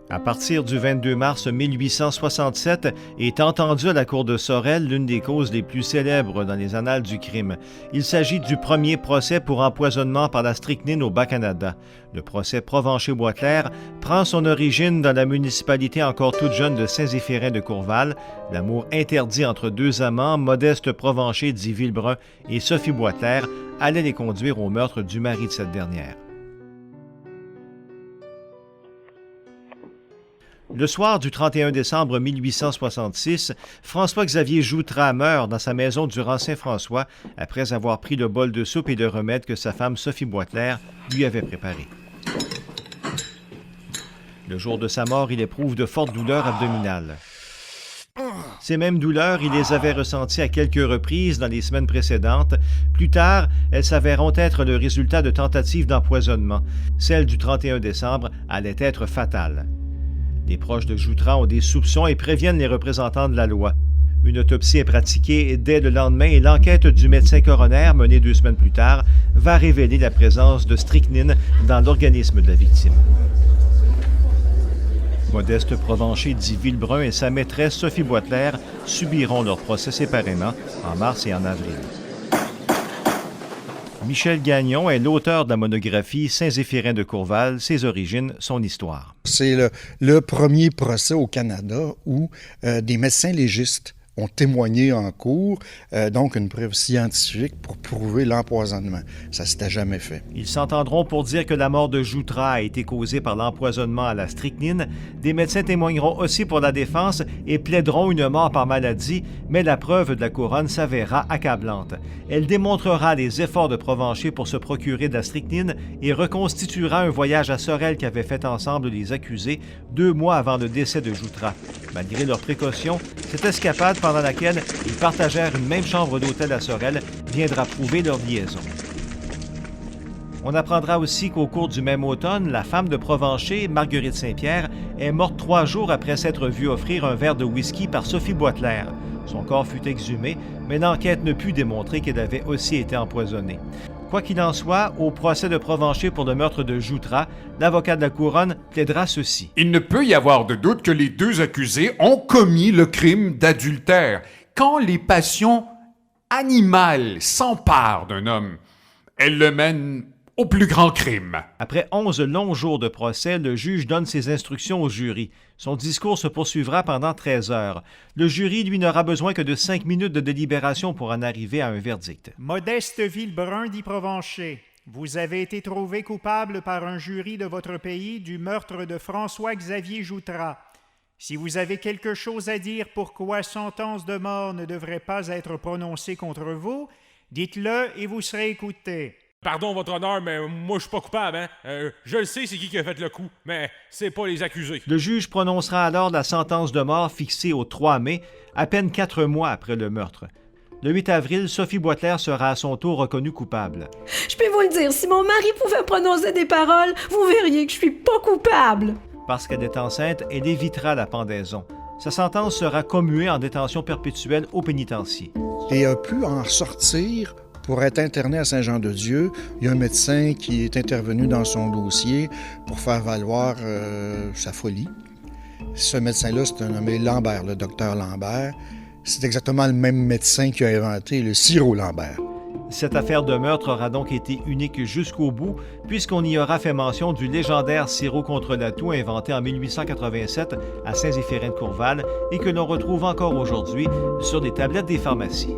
À partir du 22 mars 1867 est entendue à la cour de Sorel l'une des causes les plus célèbres dans les annales du crime. Il s'agit du premier procès pour empoisonnement par la strychnine au Bas-Canada. Le procès Provencher-Boisclair prend son origine dans la municipalité encore toute jeune de Saint-Zéphirin de Courval. L'amour interdit entre deux amants, Modeste Provencher dit Villebrun et Sophie Boisclair, allait les conduire au meurtre du mari de cette dernière. Le soir du 31 décembre 1866, François-Xavier Joutrat meurt dans sa maison du rang Saint-François après avoir pris le bol de soupe et de remèdes que sa femme Sophie Boisclair lui avait préparé. Le jour de sa mort, il éprouve de fortes douleurs abdominales. Ces mêmes douleurs, il les avait ressenties à quelques reprises dans les semaines précédentes. Plus tard, elles s'avéreront être le résultat de tentatives d'empoisonnement. Celle du 31 décembre allait être fatale. Les proches de Joutrat ont des soupçons et préviennent les représentants de la loi. Une autopsie est pratiquée dès le lendemain et l'enquête du médecin coroner, menée 2 semaines plus tard, va révéler la présence de strychnine dans l'organisme de la victime. Modeste Provencher dit Villebrun et sa maîtresse Sophie Boisclair subiront leur procès séparément en mars et en avril. Michel Gagnon est l'auteur de la monographie Saint-Zéphirin de Courval, ses origines, son histoire. C'est le premier procès au Canada où des médecins légistes ont témoigné en cours, donc une preuve scientifique pour prouver l'empoisonnement. Ça ne s'était jamais fait. Ils s'entendront pour dire que la mort de Joutrat a été causée par l'empoisonnement à la strychnine. Des médecins témoigneront aussi pour la défense et plaideront une mort par maladie, mais la preuve de la couronne s'avérera accablante. Elle démontrera les efforts de Provencher pour se procurer de la strychnine et reconstituera un voyage à Sorel qu'avaient fait ensemble les accusés 2 mois avant le décès de Joutrat. Malgré leurs précautions, cette escapade pendant laquelle ils partagèrent une même chambre d'hôtel à Sorel viendra prouver leur liaison. On apprendra aussi qu'au cours du même automne, la femme de Provencher, Marguerite Saint-Pierre, est morte 3 jours après s'être vue offrir un verre de whisky par Sophie Boisclair. Son corps fut exhumé, mais l'enquête ne put démontrer qu'elle avait aussi été empoisonnée. Quoi qu'il en soit, au procès de Provencher pour le meurtre de Joutrat, l'avocat de la Couronne plaidera ceci. Il ne peut y avoir de doute que les 2 accusés ont commis le crime d'adultère. Quand les passions animales s'emparent d'un homme, elles le mènent au plus grand crime. Après 11 longs jours de procès, le juge donne ses instructions au jury. Son discours se poursuivra pendant 13 heures. Le jury, lui, n'aura besoin que de 5 minutes de délibération pour en arriver à un verdict. Modeste Villebrun dit Provencher, vous avez été trouvé coupable par un jury de votre pays du meurtre de François-Xavier Joutrat. Si vous avez quelque chose à dire pourquoi sentence de mort ne devrait pas être prononcée contre vous, dites-le et vous serez écouté. Pardon, votre honneur, mais moi, je suis pas coupable, hein? Je le sais c'est qui a fait le coup, mais c'est pas les accusés. Le juge prononcera alors la sentence de mort fixée au 3 mai, à peine 4 mois après le meurtre. Le 8 avril, Sophie Boisclair sera à son tour reconnue coupable. Je peux vous le dire, si mon mari pouvait prononcer des paroles, vous verriez que je suis pas coupable. Parce qu'elle est enceinte, elle évitera la pendaison. Sa sentence sera commuée en détention perpétuelle au pénitencier. Et a pu en sortir pour être interné à Saint-Jean-de-Dieu. Il y a un médecin qui est intervenu dans son dossier pour faire valoir sa folie. Ce médecin-là, c'est un nommé Lambert, le docteur Lambert. C'est exactement le même médecin qui a inventé le sirop Lambert. Cette affaire de meurtre aura donc été unique jusqu'au bout, puisqu'on y aura fait mention du légendaire sirop contre la toux inventé en 1887 à Saint-Zéphirin de Courval et que l'on retrouve encore aujourd'hui sur des tablettes des pharmacies.